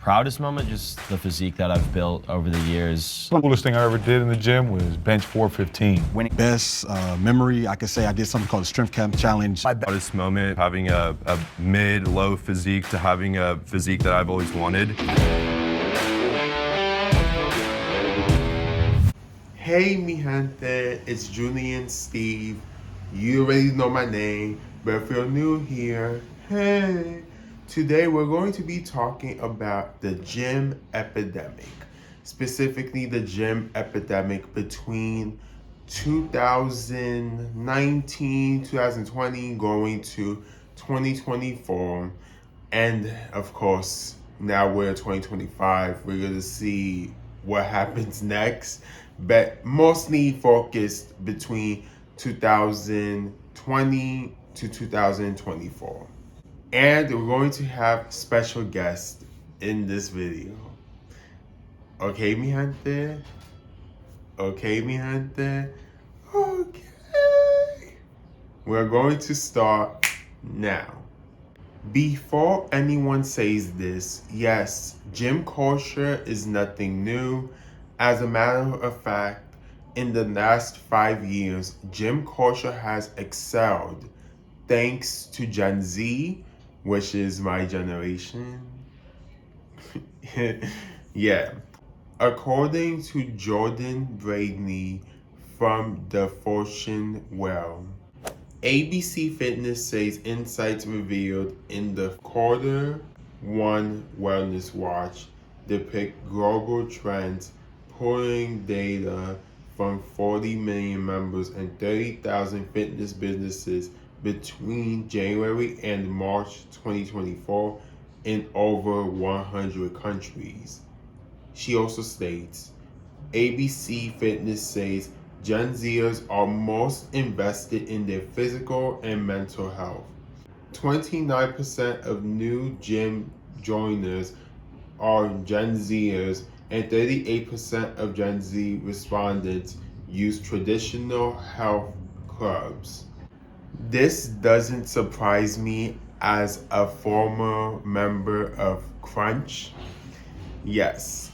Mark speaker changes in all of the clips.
Speaker 1: Proudest moment, just the physique that I've built over the years.
Speaker 2: The coolest thing I ever did in the gym was bench 415.
Speaker 3: Winning. Best memory, I could say I did something called the Strength Camp Challenge.
Speaker 4: My proudest moment, having a mid-low physique to having a physique that I've always wanted.
Speaker 5: Hey mi gente, it's Julian Steve. You already know my name, but if you're new here, hey. Today we're going to be talking about the gym epidemic, specifically the gym epidemic between 2019, 2020, going to 2024, and of course, now we're 2025. We're going to see what happens next, but mostly focused between 2020 to 2024. And we're going to have special guests in this video. Okay, mi gente? Okay, mi gente? Okay. We're going to start now. Before anyone says this, yes, gym culture is nothing new. As a matter of fact, in the last 5 years, gym culture has excelled thanks to Gen Z, which is my generation. Yeah. According to Jordan Bradley from the Fortune Well, ABC Fitness says insights revealed in the Quarter 1 Wellness Watch depict global trends, pulling data from 40 million members and 30,000 fitness businesses between January and March 2024 in over 100 countries. She also states, ABC Fitness says Gen Zers are most invested in their physical and mental health. 29% of new gym joiners are Gen Zers, and 38% of Gen Z respondents use traditional health clubs. This doesn't surprise me as a former member of Crunch. Yes,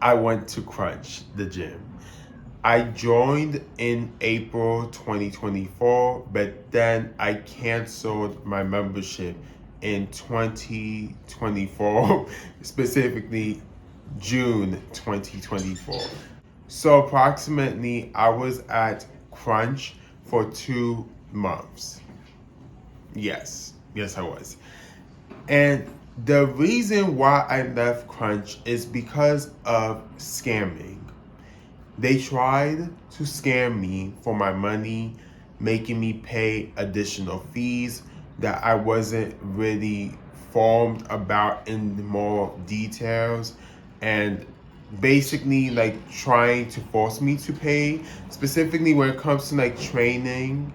Speaker 5: I went to Crunch, the gym. I joined in April 2024, but then I canceled my membership in 2024, specifically June 2024. So approximately I was at Crunch for 2 months. Yes, I was. And the reason why I left Crunch is because of scamming. They tried to scam me for my money, making me pay additional fees that I wasn't really informed about in more details, and basically like trying to force me to pay, specifically when it comes to like training.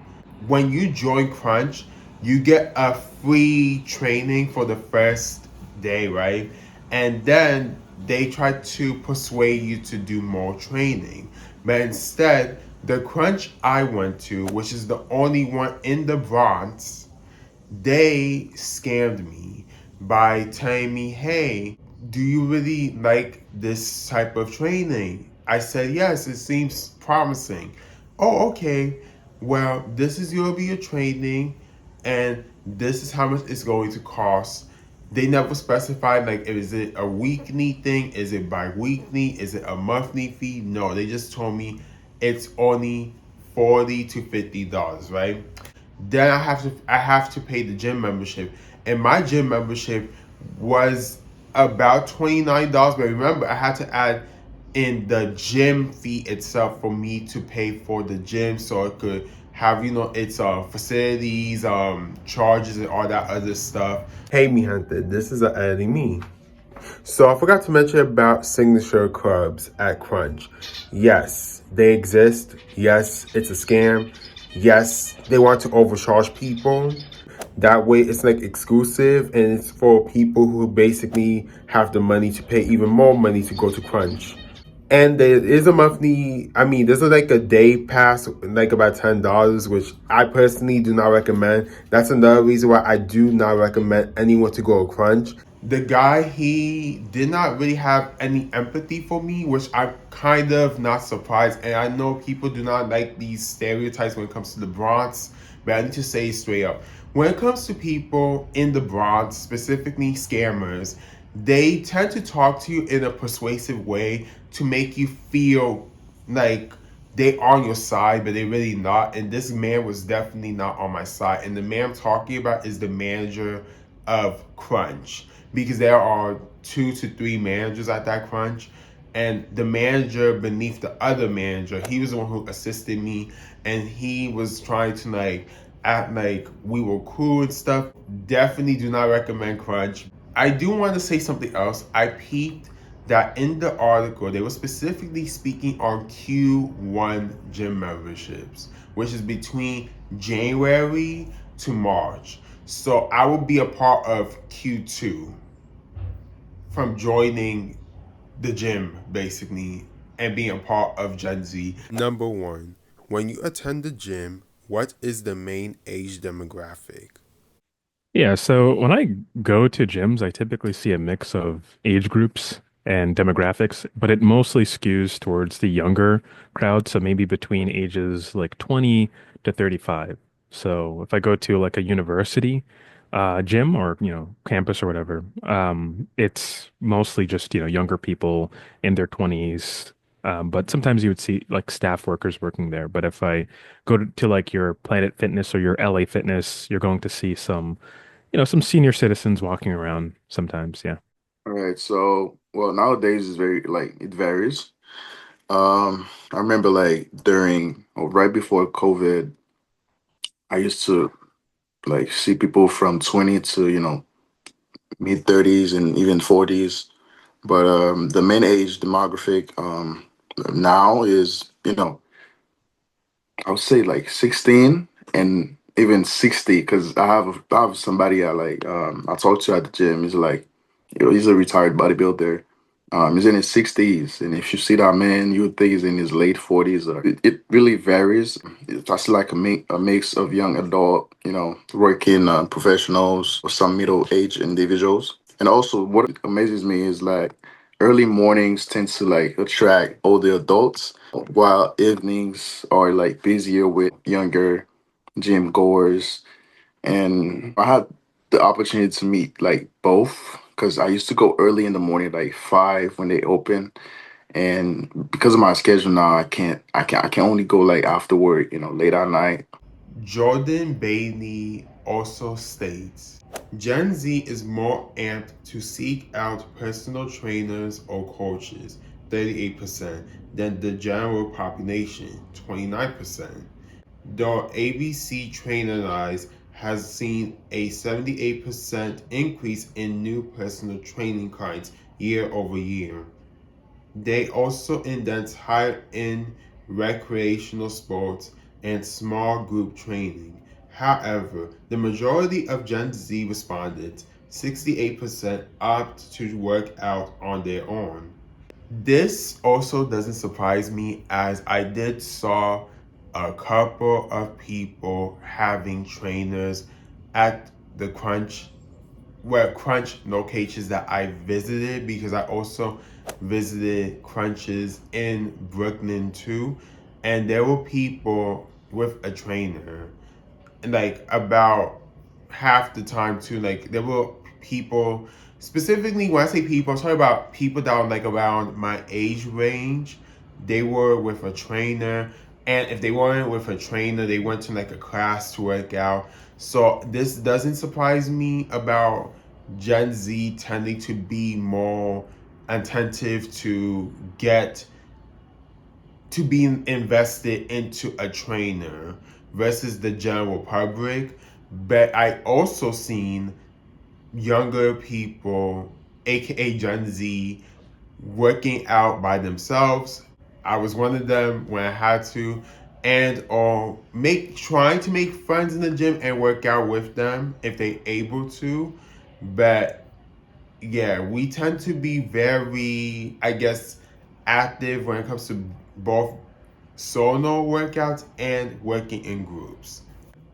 Speaker 5: When you join Crunch, you get a free training for the first day, right? And then they try to persuade you to do more training. But instead, the Crunch I went to, which is the only one in the Bronx, they scammed me by telling me, hey, do you really like this type of training? I said, yes, it seems promising. Oh, okay. Well, this is going to be your training, and this is how much it's going to cost. They never specified, like, is it a weekly thing? Is it bi-weekly? Is it a monthly fee? No, they just told me it's only $40 to $50, right? Then I have to pay the gym membership, and my gym membership was about $29. But remember, I had to add in the gym fee itself for me to pay for the gym, so it could have, its facilities, charges, and all that other stuff. Hey, mi gente, this is Eddie me. So I forgot to mention about signature clubs at Crunch. Yes, they exist. Yes, it's a scam. Yes, they want to overcharge people. That way it's like exclusive, and it's for people who basically have the money to pay even more money to go to Crunch. And there is a monthly, there's like a day pass, like about $10, which I personally do not recommend. That's another reason why I do not recommend anyone to go to Crunch. The guy, he did not really have any empathy for me, which I'm kind of not surprised. And I know people do not like these stereotypes when it comes to the Bronx, but I need to say straight up. When it comes to people in the Bronx, specifically scammers, they tend to talk to you in a persuasive way to make you feel like they on your side, but they really not. And this man was definitely not on my side. And the man I'm talking about is the manager of Crunch, because there are 2 to 3 managers at that Crunch, and the manager beneath the other manager, he was the one who assisted me, and he was trying to like act like we were cool and stuff. Definitely do not recommend Crunch. I do want to say something else. I peeped that in the article they were specifically speaking on Q1 gym memberships, which is between January to March. So I will be a part of Q2 from joining the gym basically and being a part of Gen Z. Number one, when you attend the gym, what is the main age demographic?
Speaker 6: Yeah, so when I go to gyms, I typically see a mix of age groups and demographics, but it mostly skews towards the younger crowd, so maybe between ages like 20 to 35. So if I go to like a university gym or, campus or whatever, it's mostly just, younger people in their 20s. But sometimes you would see like staff workers working there. But if I go to like your Planet Fitness or your LA Fitness, you're going to see some senior citizens walking around sometimes. Yeah.
Speaker 7: All right, so well nowadays it's very like it varies. I remember like during or right before COVID, I used to like see people from 20 to, mid 30s and even 40s. But the main age demographic now is, I would say like 16 and even 60 because I have somebody I talked to at the gym. He's like, he's a retired bodybuilder. He's in his 60s, and if you see that man, you would think he's in his late 40s. It really varies. It's like a mix of young adult, working professionals or some middle-aged individuals. And also, what amazes me is like early mornings tend to like attract older adults, while evenings are like busier with younger gym goers. And I had the opportunity to meet like both because I used to go early in the morning, like 5 when they open. And because of my schedule now, I can only go like after work, late at night.
Speaker 5: Jordan Bailey also states, Gen Z is more amped to seek out personal trainers or coaches, 38%, than the general population, 29%. Though ABC Trainerize has seen a 78% increase in new personal training clients year over year. They also index higher in recreational sports and small group training. However, the majority of Gen Z respondents, 68%, opt to work out on their own. This also doesn't surprise me, as I did saw a couple of people having trainers at the Crunch locations that I visited, because I also visited Crunches in Brooklyn too, and there were people with a trainer, and like about half the time too. Like there were people, specifically when I say people, I'm talking about people that were like around my age range. They were with a trainer, and if they weren't with a trainer, they went to like a class to work out. So this doesn't surprise me about Gen Z tending to be more attentive to being invested into a trainer versus the general public. But I also seen younger people, aka Gen Z, working out by themselves. I was one of them when I had to, and or trying to make friends in the gym and work out with them if they able to. But yeah, we tend to be very, I guess, active when it comes to both solo workouts and working in groups.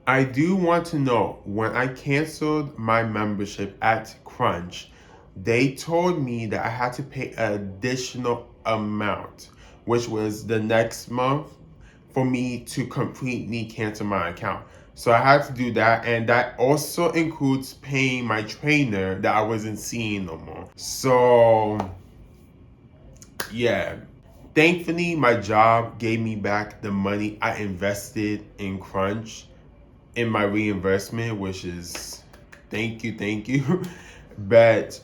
Speaker 5: I do want to know, when I canceled my membership at Crunch, they told me that I had to pay an additional amount, which was the next month, for me to completely cancel my account. So I had to do that, and that also includes paying my trainer that I wasn't seeing no more. So yeah, thankfully my job gave me back the money I invested in Crunch in my reimbursement, which is thank you. But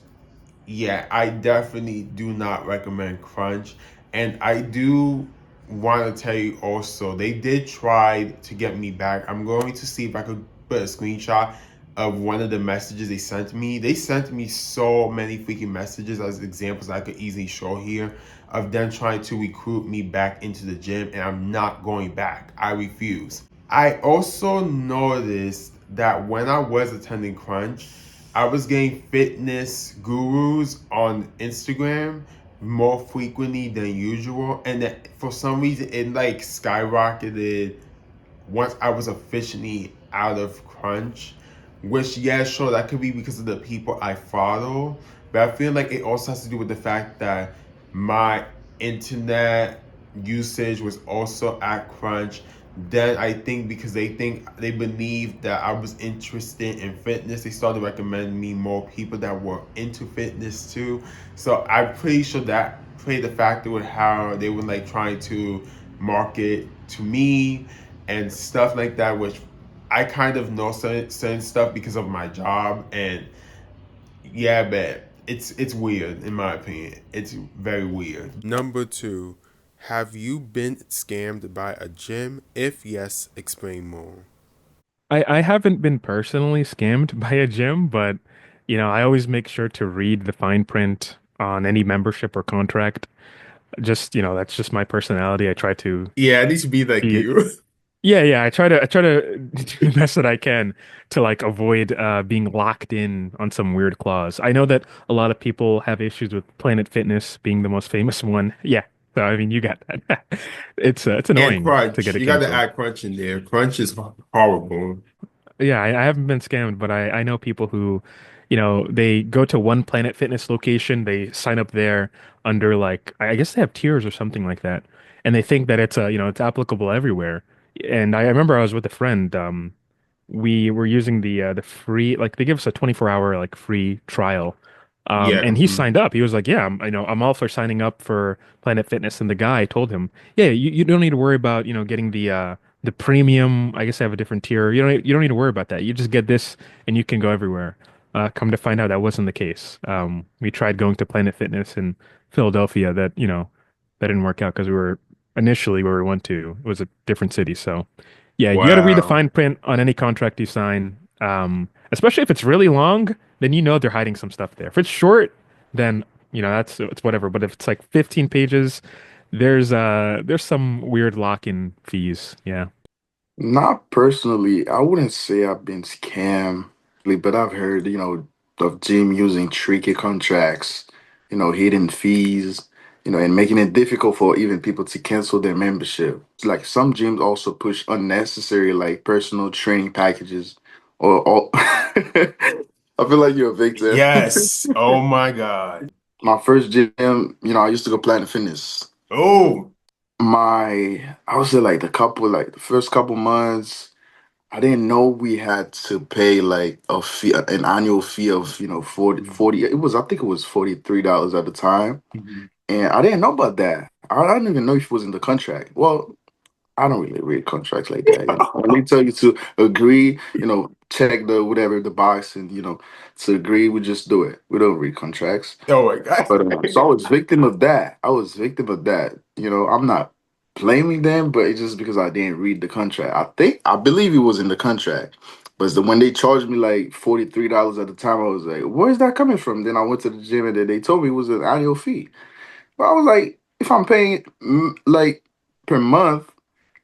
Speaker 5: yeah, I definitely do not recommend Crunch. And I do want to tell you also, they did try to get me back. I'm going to see if I could put a screenshot of one of the messages they sent me. They sent me so many freaking messages as examples I could easily show here of them trying to recruit me back into the gym, and I'm not going back. I refuse. I also noticed that when I was attending Crunch, I was getting fitness gurus on Instagram more frequently than usual, and that for some reason it like skyrocketed once I was officially out of Crunch. Which, yeah, sure, that could be because of the people I follow, but I feel like it also has to do with the fact that my internet usage was also at Crunch. Then I think because they believe that I was interested in fitness, they started recommending me more people that were into fitness too. So I'm pretty sure that played a factor with how they were like trying to market to me and stuff like that, which I kind of know certain stuff because of my job. And yeah, but it's weird in my opinion. It's very weird. Number two, have you been scammed by a gym? If yes, explain more.
Speaker 6: I haven't been personally scammed by a gym, but I always make sure to read the fine print on any membership or contract. Just, that's just my personality. I try to
Speaker 5: Yeah, I need to be like
Speaker 6: be
Speaker 5: you.
Speaker 6: yeah. I try to do the best that I can to like avoid being locked in on some weird clause. I know that a lot of people have issues with Planet Fitness being the most famous one. Yeah. So I mean, you got that. It's
Speaker 5: And
Speaker 6: annoying to
Speaker 5: Crunch.
Speaker 6: get it
Speaker 5: You got to
Speaker 6: canceled.
Speaker 5: add Crunch in there. Crunch is horrible.
Speaker 6: Yeah, I haven't been scammed, but I know people who, they go to one Planet Fitness location, they sign up there under like I guess they have tiers or something like that, and they think that it's applicable everywhere. And I remember I was with a friend, we were using the free like they give us a 24-hour like free trial.
Speaker 5: Yeah.
Speaker 6: And he signed up. He was like, "Yeah, I'm all for signing up for Planet Fitness." And the guy told him, "Yeah, you don't need to worry about, getting the premium. I guess I have a different tier. You don't need to worry about that. You just get this and you can go everywhere." Come to find out that wasn't the case. We tried going to Planet Fitness in Philadelphia that didn't work out because we were initially where we went to it was a different city. So yeah, you got to read the
Speaker 5: Wow.
Speaker 6: fine print on any contract you sign. Especially if it's really long, then they're hiding some stuff there. If it's short, then that's it's whatever. But if it's like 15 pages, there's some weird lock-in fees. Yeah.
Speaker 7: Not personally, I wouldn't say I've been scammed, but I've heard, of gym using tricky contracts, hidden fees, and making it difficult for even people to cancel their membership. It's like some gyms also push unnecessary, like personal training packages, or I feel like you're a victim.
Speaker 5: Yes. Oh my God.
Speaker 7: My first gym, I used to go Planet Fitness.
Speaker 5: Oh.
Speaker 7: I would say like the first couple months. I didn't know we had to pay like a fee, an annual fee of 40. It was, I think it was $43 at the time, and I didn't know about that. I didn't even know if it was in the contract. Well, I don't really read contracts like that. When they tell you to agree, check the whatever the box, and to agree, we just do it. We don't read contracts.
Speaker 5: Oh my God.
Speaker 7: But so I was victim of that. I was victim of that. I'm not blaming them, but it's just because I didn't read the contract. I believe it was in the contract. But when they charged me like $43 at the time, I was like, where's that coming from? Then I went to the gym and then they told me it was an annual fee. But I was like, if I'm paying like per month,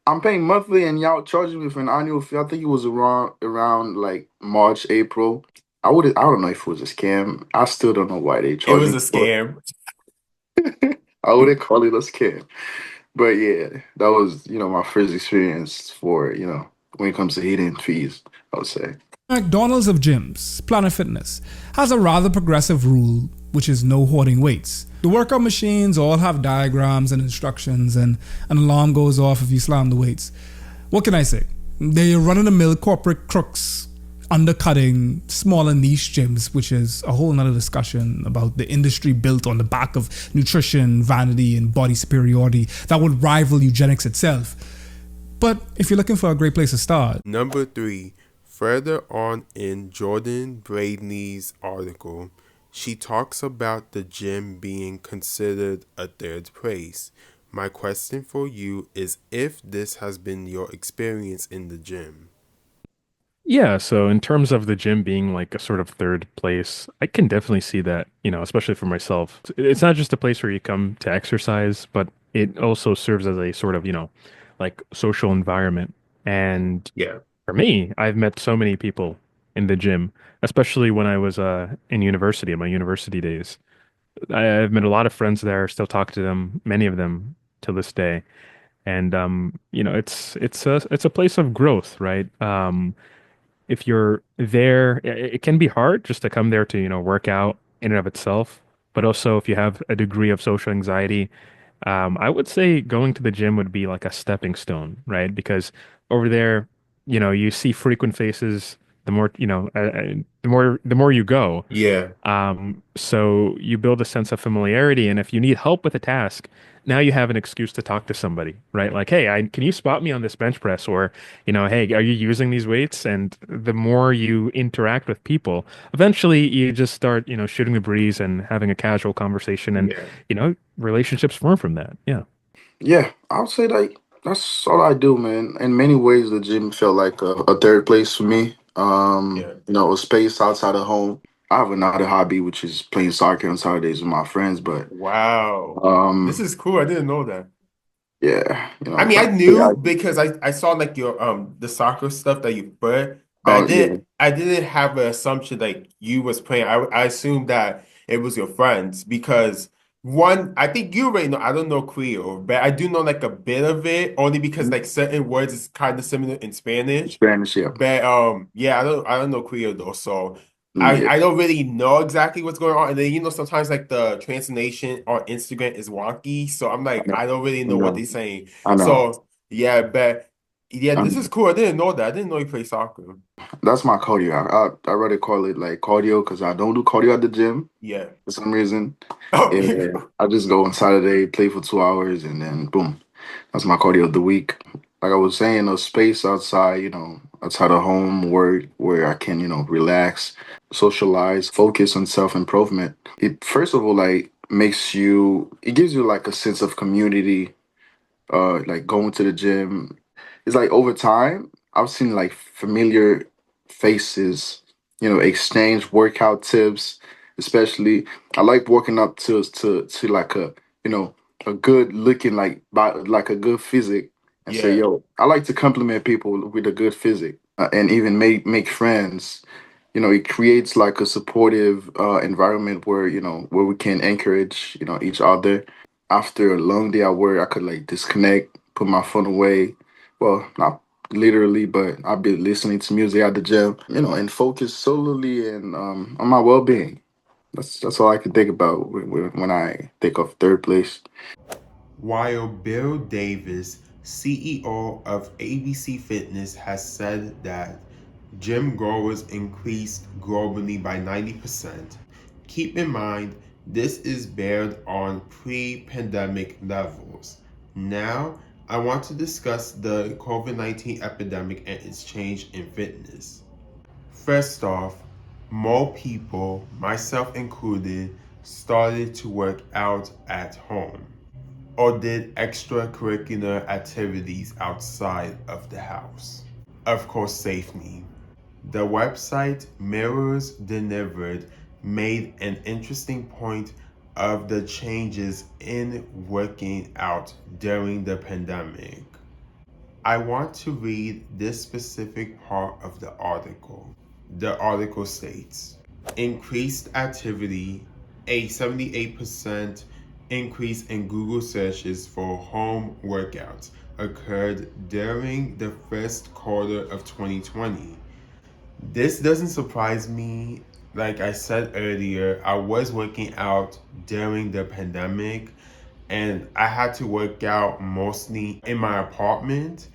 Speaker 7: I'm paying monthly and y'all charging me for an annual fee. I think it was around like March, April. I don't know if it was a scam. I still don't know why they
Speaker 5: It
Speaker 7: charged
Speaker 5: was
Speaker 7: me
Speaker 5: a
Speaker 7: for it.
Speaker 5: scam.
Speaker 7: I wouldn't call it a scam. But yeah, that was, my first experience for, when it comes to hidden fees, I would say.
Speaker 8: McDonald's of gyms, Planet Fitness, has a rather progressive rule, which is no hoarding weights. The workout machines all have diagrams and instructions, and an alarm goes off if you slam the weights. What can I say? They're run-of-the-mill corporate crooks undercutting smaller niche gyms, which is a whole nother discussion about the industry built on the back of nutrition, vanity, and body superiority that would rival eugenics itself. But if you're looking for a great place to start.
Speaker 5: Number 3, further on in Jordan Bradeney's article, she talks about the gym being considered a third place. My question for you is if this has been your experience in the gym.
Speaker 6: Yeah, so in terms of the gym being like a sort of third place, I can definitely see that, especially for myself. It's not just a place where you come to exercise, but it also serves as a sort of, like social environment. And
Speaker 5: Yeah.
Speaker 6: for me, I've met so many people in the gym, especially when I was in university, in my university days. I've met a lot of friends there, still talk to them, many of them to this day. And it's a place of growth, right? If you're there, it can be hard just to come there to, work out in and of itself. But also, if you have a degree of social anxiety, I would say going to the gym would be like a stepping stone, right? Because over there, you see frequent faces. The more, the more you go.
Speaker 5: Yeah.
Speaker 6: So you build a sense of familiarity, and if you need help with a task, now you have an excuse to talk to somebody, right? Like, hey, can you spot me on this bench press? Or, hey, are you using these weights? And the more you interact with people, eventually you just start, shooting the breeze and having a casual conversation, and relationships form from that. Yeah.
Speaker 7: Yeah, I would say like that's all I do, man. In many ways, the gym felt like a third place for me.
Speaker 5: Yeah.
Speaker 7: A space outside of home. I have another hobby, which is playing soccer on Saturdays with my friends. But
Speaker 5: Wow. This is cool. I didn't know that.
Speaker 7: yeah,
Speaker 5: I mean, I
Speaker 7: but
Speaker 5: knew because I saw like your the soccer stuff that you put, but I
Speaker 7: oh yeah,
Speaker 5: didn't have an assumption like you was playing. I assumed that it was your friends because one, I think you already know. I don't know Creole, but I do know like a bit of it only because like certain words is kind of similar in Spanish.
Speaker 7: Spanish, yeah,
Speaker 5: But yeah, I don't know Creole though, so
Speaker 7: yeah,
Speaker 5: I don't really know exactly what's going on. And then sometimes like the translation on Instagram is wonky, so I'm
Speaker 7: I
Speaker 5: like
Speaker 7: know,
Speaker 5: I don't really
Speaker 7: I
Speaker 5: know what
Speaker 7: know,
Speaker 5: they're saying.
Speaker 7: I know.
Speaker 5: So yeah, but yeah,
Speaker 7: I
Speaker 5: this
Speaker 7: know.
Speaker 5: is cool. I didn't know that. I didn't know you play soccer.
Speaker 7: That's my cardio. I rather call it like cardio because I don't do cardio at the gym
Speaker 5: Yeah.
Speaker 7: for some reason.
Speaker 5: Oh,
Speaker 7: And I just go on Saturday, play for 2 hours, and then boom. That's my cardio of the week. Like I was saying, a space outside, outside of home, where I can, relax, socialize, focus on self-improvement. It first of all like it gives you like a sense of community, like going to the gym. It's like over time, I've seen like familiar faces, exchange workout tips, especially I like walking up to like a good looking like a good physique and say,
Speaker 5: yeah.
Speaker 7: yo, I like to compliment people with a good physique, and even make friends. It creates like a supportive environment where we can encourage each other. After a long day at work, I could like disconnect, put my phone away. Well, not literally, but I'll be listening to music at the gym, and focus solely and on my well-being. That's all I can think about when I think of third place.
Speaker 5: While Bill Davis, CEO of ABC Fitness, has said that gym goers increased globally by 90%, keep in mind this is based on pre-pandemic levels. Now, I want to discuss the COVID-19 epidemic and its change in fitness. First off, more people, myself included, started to work out at home or did extracurricular activities outside of the house. Of course, safely. The website Mirrors Delivered made an interesting point of the changes in working out during the pandemic. I want to read this specific part of the article. The article states, increased activity, a 78% increase in Google searches for home workouts occurred during the first quarter of 2020. This doesn't surprise me. Like I said earlier, I was working out during the pandemic and I had to work out mostly in my apartment.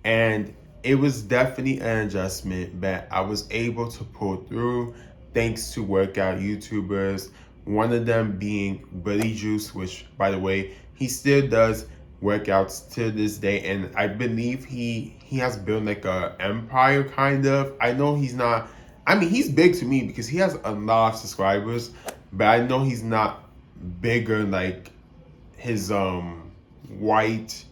Speaker 5: And it was definitely an adjustment, but I was able to pull through thanks to workout YouTubers. One of them being Buddy Juice, which, by the way, he still does workouts to this day, and I believe he has built like a empire kind of. I know he's not. I mean, he's big to me because he has a lot of subscribers, but I know he's not bigger like his white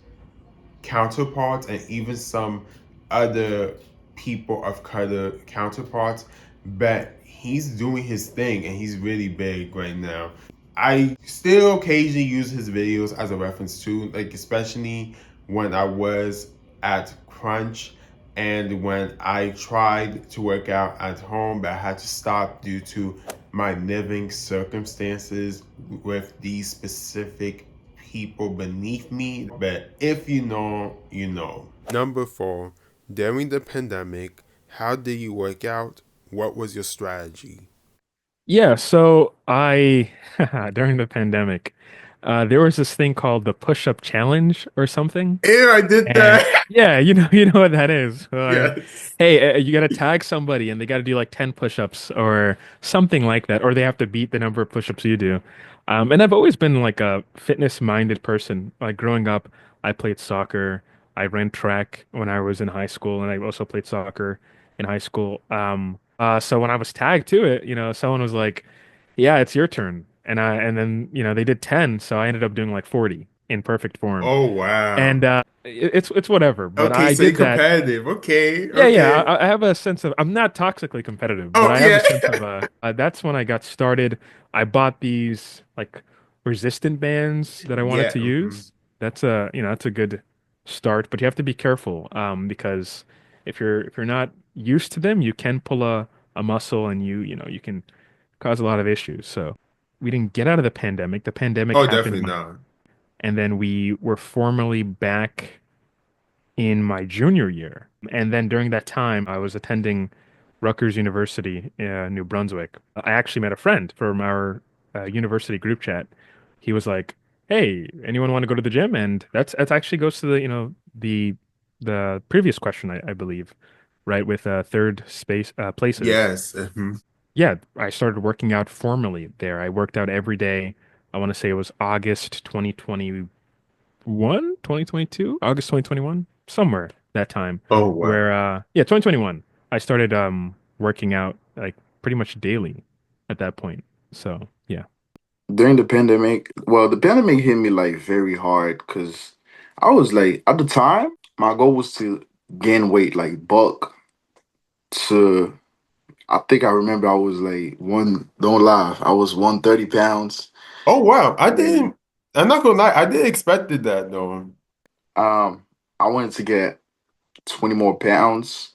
Speaker 5: counterparts and even some other people of color counterparts, but he's doing his thing and he's really big right now. I still occasionally use his videos as a reference too, like especially when I was at Crunch and when I tried to work out at home, but I had to stop due to my living circumstances with these specific people beneath me. But if you know, you know. Number 4, during the pandemic, how did you work out? What was your strategy?
Speaker 6: Yeah, so I during the pandemic, there was this thing called the push-up challenge or something.
Speaker 5: And I did
Speaker 6: And
Speaker 5: that.
Speaker 6: yeah, you know what that is.
Speaker 5: Yes.
Speaker 6: Hey, you got to tag somebody and they got to do like 10 push-ups or something like that, or they have to beat the number of push-ups you do. And I've always been like a fitness-minded person. Like growing up, I played soccer. I ran track when I was in high school, and I also played soccer in high school. So when I was tagged to it, someone was like, "Yeah, it's your turn," and then they did 10, so I ended up doing like 40 in perfect form.
Speaker 5: Oh wow.
Speaker 6: And it's whatever, but
Speaker 5: Okay,
Speaker 6: I
Speaker 5: so you're
Speaker 6: did that.
Speaker 5: competitive. Okay,
Speaker 6: Yeah, yeah.
Speaker 5: okay.
Speaker 6: I have a sense of I'm not toxically competitive, but
Speaker 5: Oh
Speaker 6: I have a
Speaker 5: yeah.
Speaker 6: sense of that's when I got started. I bought these like resistant bands that I wanted
Speaker 5: Yeah.
Speaker 6: to use. That's a good start, but you have to be careful because if you're not used to them, you can pull a muscle and you can cause a lot of issues. So we didn't get out of the pandemic. The pandemic
Speaker 5: Oh,
Speaker 6: happened,
Speaker 5: definitely not.
Speaker 6: and then we were formally back in my junior year. And then during that time, I was attending Rutgers University in New Brunswick. I actually met a friend from our university group chat. He was like, "Hey, anyone want to go to the gym?" And that's actually goes to the previous question, I believe, right? With third space places.
Speaker 5: Yes.
Speaker 6: Yeah, I started working out formally there. I worked out every day. I want to say it was August 2021, 2022, August 2021, somewhere that time
Speaker 5: Oh wow.
Speaker 6: where yeah, 2021. I started working out like pretty much daily at that point. So, yeah.
Speaker 7: During the pandemic, well, the pandemic hit me like very hard because I was like, at the time, my goal was to gain weight, like bulk to, I think I remember I was like don't lie, I was 130 pounds.
Speaker 5: Oh wow. I
Speaker 7: And
Speaker 5: didn't. I'm not gonna lie. I didn't expected that though.
Speaker 7: um, I wanted to get 20 more pounds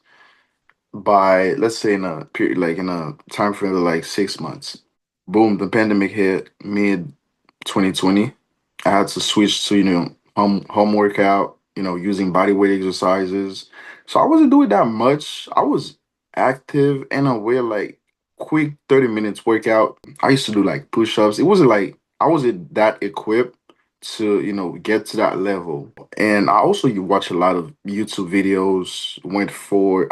Speaker 7: by, let's say, in a period, like in a time frame of like 6 months. Boom, the pandemic hit mid 2020. I had to switch to, home workout, using body weight exercises. So I wasn't doing that much. I was active in a way, like quick 30 minutes workout. I used to do like push-ups. It wasn't like I wasn't that equipped to, get to that level. And I also you watch a lot of YouTube videos, went for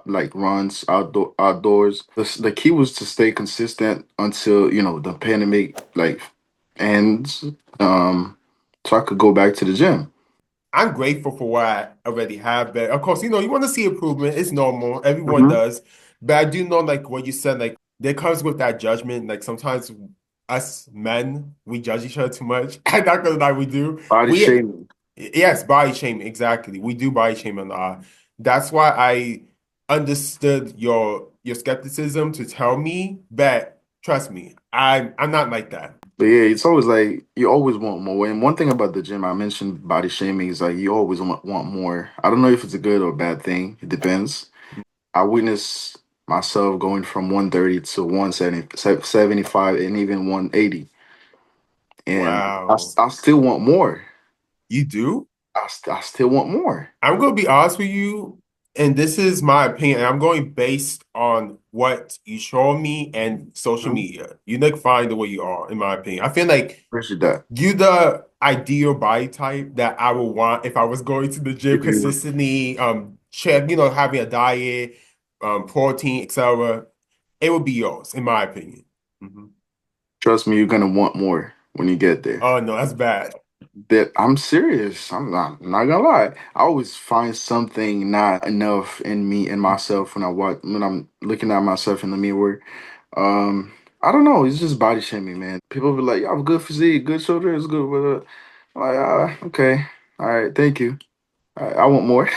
Speaker 7: like runs outdoors. The key was to stay consistent until, the pandemic like ends. So I could go back to the gym.
Speaker 5: I'm grateful for what I already have, but of course, you want to see improvement. It's normal. Everyone does. But I do know, like what you said, like there comes with that judgment. Like sometimes us men, we judge each other too much. I'm not gonna lie, we do.
Speaker 7: Body
Speaker 5: We
Speaker 7: shaming.
Speaker 5: Yes, body shame, exactly. We do body shame a lot. That's why I understood your skepticism to tell me, but trust me, I'm not like that.
Speaker 7: But yeah, it's always like you always want more. And one thing about the gym, I mentioned body shaming, is like you always want more. I don't know if it's a good or bad thing. It depends. I witnessed myself going from 130 to 175 and even 180. And
Speaker 5: Wow.
Speaker 7: I still want more.
Speaker 5: You do?
Speaker 7: I still want more.
Speaker 5: I'm gonna be honest with you. And this is my opinion, and I'm going based on what you show me and social
Speaker 7: Mhm.
Speaker 5: media. You look fine the way you are, in my opinion. I feel like
Speaker 7: Appreciate that.
Speaker 5: you the ideal body type that I would want if I was going to the gym
Speaker 7: If you
Speaker 5: consistently, check, having a diet, protein, etc. It would be yours, in my opinion. Mhm.
Speaker 7: trust me, you're gonna want more when you get there.
Speaker 5: Oh no, that's bad.
Speaker 7: That I'm serious. I'm not gonna lie. I always find something not enough in me in myself when I'm looking at myself in the mirror. Um, I don't know. It's just body shaming, man. People be like, "You have a good physique, good shoulders, good." I'm like, okay, all right, thank you. I want more.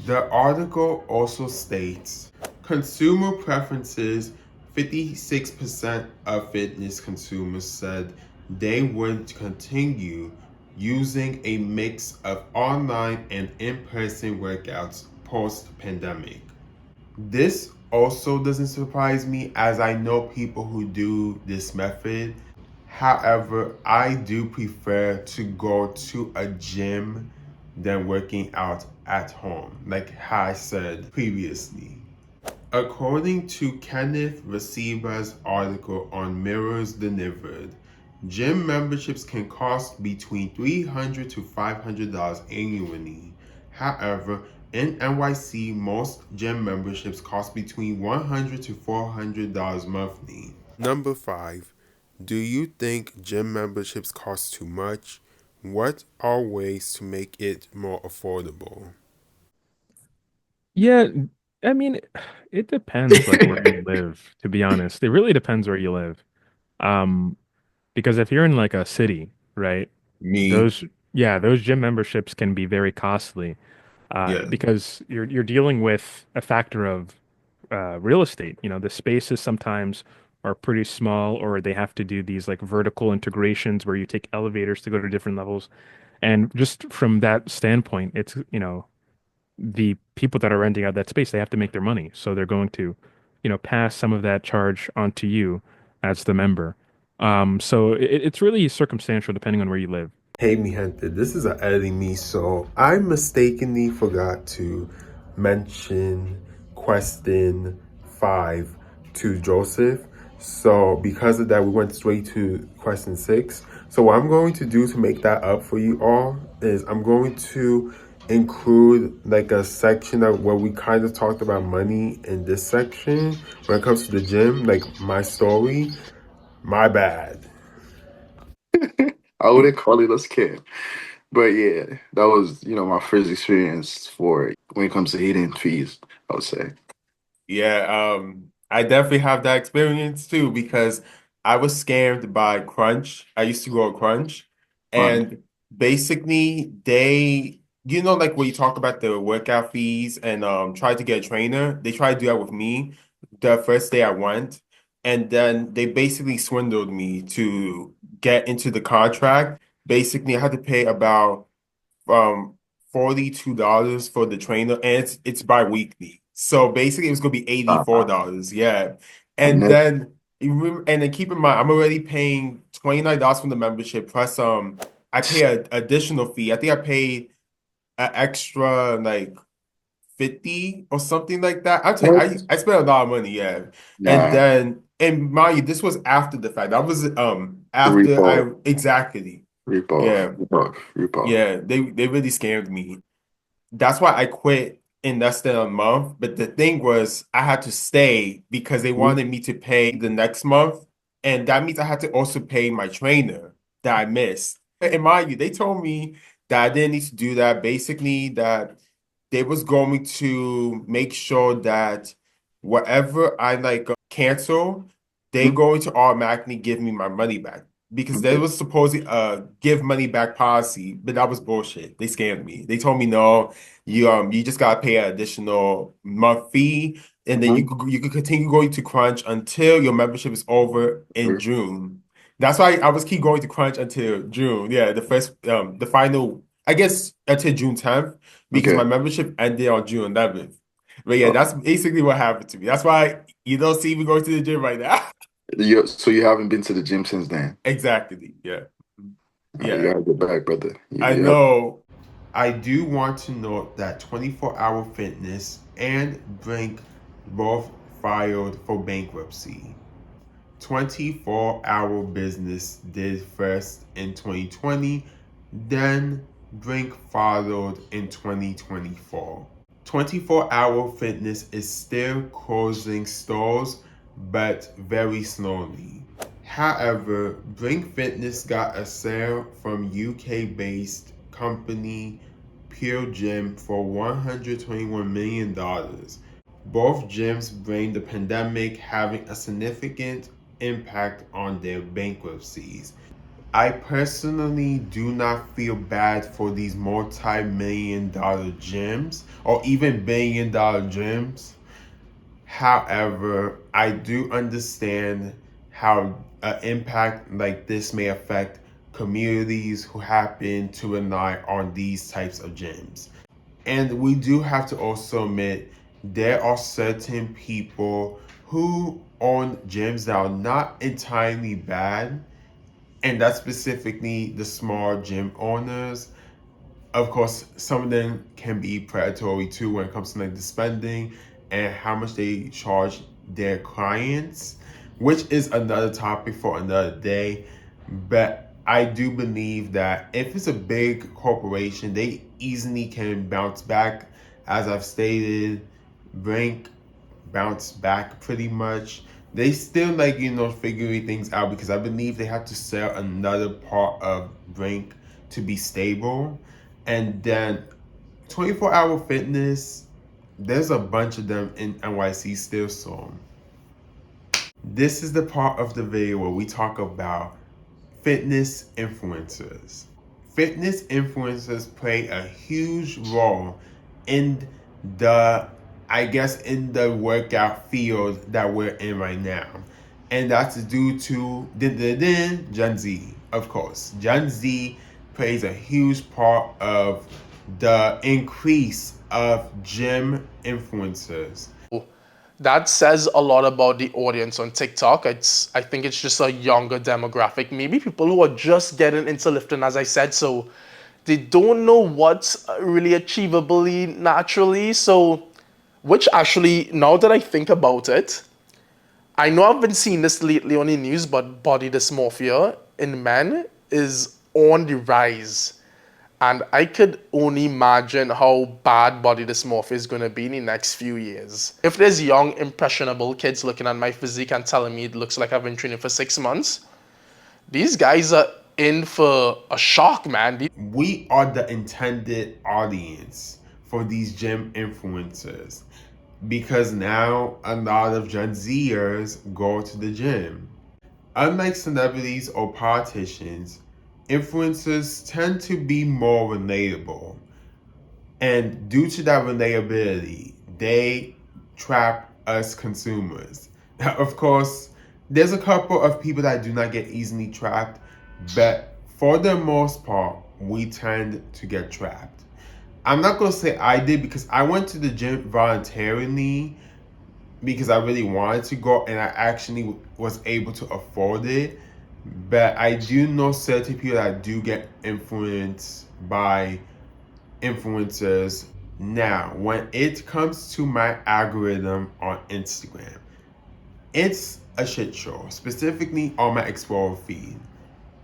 Speaker 5: The article also states consumer preferences 56% of fitness consumers said they would continue using a mix of online and in person workouts post pandemic. This also doesn't surprise me as I know people who do this method. However, I do prefer to go to a gym than working out at home, like how I said previously. According to Kenneth Receba's article on Mirrors Delivered, gym memberships can cost between $300 to $500 annually. However, in NYC, most gym memberships cost between $100 to $400 monthly. Number 5. Do you think gym memberships cost too much? What are ways to make it more affordable?
Speaker 6: Yeah, I mean, it depends like where you live, to be honest. It really depends where you live. Um, because if you're in like a city, right,
Speaker 5: Me,
Speaker 6: those yeah, those gym memberships can be very costly.
Speaker 5: yeah.
Speaker 6: Because you're dealing with a factor of real estate. You know, the spaces sometimes are pretty small, or they have to do these like vertical integrations where you take elevators to go to different levels. And just from that standpoint, it's, the people that are renting out that space, they have to make their money. So they're going to, pass some of that charge onto you as the member. So it's really circumstantial depending on where you live.
Speaker 5: Hey, mi gente, this is a Eddie me. So I mistakenly forgot to mention question 5 to Joseph. So because of that, we went straight to question 6. So what I'm going to do to make that up for you all is I'm going to include like a section of where we kind of talked about money in this section when it comes to the gym, like my story. My bad.
Speaker 7: I wouldn't call it a scam. But yeah, that was, my first experience for when it comes to hidden fees, I would say.
Speaker 5: Yeah, I definitely have that experience too because I was scammed by Crunch. I used to go to Crunch,
Speaker 7: Fun.
Speaker 5: and basically like when you talk about the workout fees and try to get a trainer, they tried to do that with me the first day I went, and then they basically swindled me to get into the contract. Basically, I had to pay about um $42 for the trainer, and it's bi-weekly. So basically it was gonna be
Speaker 7: Uh,
Speaker 5: $84. Yeah.
Speaker 7: I
Speaker 5: And
Speaker 7: never.
Speaker 5: then keep in mind I'm already paying $29 from the membership plus I pay an additional fee. I think I paid an extra like 50 or something like that.
Speaker 7: What?
Speaker 5: I spent a lot of money, yeah. And
Speaker 7: Nah,
Speaker 5: then and mind you, this was after the fact. That was
Speaker 7: rip
Speaker 5: after
Speaker 7: off,
Speaker 5: I exactly.
Speaker 7: rip off,
Speaker 5: Yeah.
Speaker 7: rip off, rip off.
Speaker 5: Yeah, they really scammed me. That's why I quit in less than a month. But the thing was, I had to stay because they
Speaker 7: Mhm.
Speaker 5: wanted me to pay the next month. And that means I had to also pay my trainer that I missed. And mind you, they told me that I didn't need to do that. Basically, that they was going to make sure that whatever I like cancel, they
Speaker 7: Mhm.
Speaker 5: going to automatically give me my money back because there
Speaker 7: Okay.
Speaker 5: was supposed to give money back policy, but that was bullshit. They scammed me. They told me no, you just gotta pay an additional month fee, and then
Speaker 7: Mhm.
Speaker 5: you could continue going to Crunch until your membership is over in June. That's why I was keep going to Crunch until June. Yeah, the final, I guess until June 10th because
Speaker 7: Okay.
Speaker 5: my membership ended on June 11th. But yeah,
Speaker 7: Oh,
Speaker 5: that's basically what happened to me. That's why you don't see me going to the gym right now.
Speaker 7: so you haven't been to the gym since then?
Speaker 5: Exactly. Yeah.
Speaker 7: You
Speaker 5: Yeah.
Speaker 7: gotta get back, brother.
Speaker 5: I
Speaker 7: You have.
Speaker 5: know. I do want to note that 24 Hour Fitness and Brink both filed for bankruptcy. 24 Hour Business did first in 2020, then Brink followed in 2024. 24 Hour Fitness is still closing stores, but very slowly. However, Brink Fitness got a sale from UK-based company Pure Gym for $121 million. Both gyms blamed the pandemic having a significant impact on their bankruptcies. I personally do not feel bad for these multi-million-dollar gyms or even billion-dollar gyms. However, I do understand how an impact like this may affect communities who happen to rely on these types of gyms. And we do have to also admit there are certain people who own gyms that are not entirely bad, and that's specifically the small gym owners. Of course, some of them can be predatory too when it comes to like the spending and how much they charge their clients, which is another topic for another day. But I do believe that if it's a big corporation, they easily can bounce back. As I've stated, Brink bounced back pretty much. They still figuring things out because I believe they have to sell another part of Brink to be stable. And then 24 Hour Fitness, there's a bunch of them in NYC still, so this is the part of the video where we talk about fitness influencers. Fitness influencers play a huge role in in the workout field that we're in right now. And that's due to Gen Z, of course. Gen Z plays a huge part of the increase of gym influencers.
Speaker 9: That says a lot about the audience on TikTok. I think it's just a younger demographic. Maybe people who are just getting into lifting, as I said, so they don't know what's really achievable naturally. So, which actually, now that I think about it, I know I've been seeing this lately on the news, but body dysmorphia in men is on the rise. And I could only imagine how bad body dysmorphia is going to be in the next few years. If there's young, impressionable kids looking at my physique and telling me it looks like I've been training for 6 months, these guys are in for a shock, man.
Speaker 5: We are the intended audience for these gym influencers because now a lot of Gen Zers go to the gym. Unlike celebrities or politicians, influencers tend to be more relatable. And due to that relatability, they trap us consumers. Of course, there's a couple of people that do not get easily trapped, but for the most part, we tend to get trapped. I'm not going to say I did because I went to the gym voluntarily because I really wanted to go and I actually was able to afford it. But I do know certain people that do get influenced by influencers. Now, when it comes to my algorithm on Instagram, it's a shit show, specifically on my Explorer feed.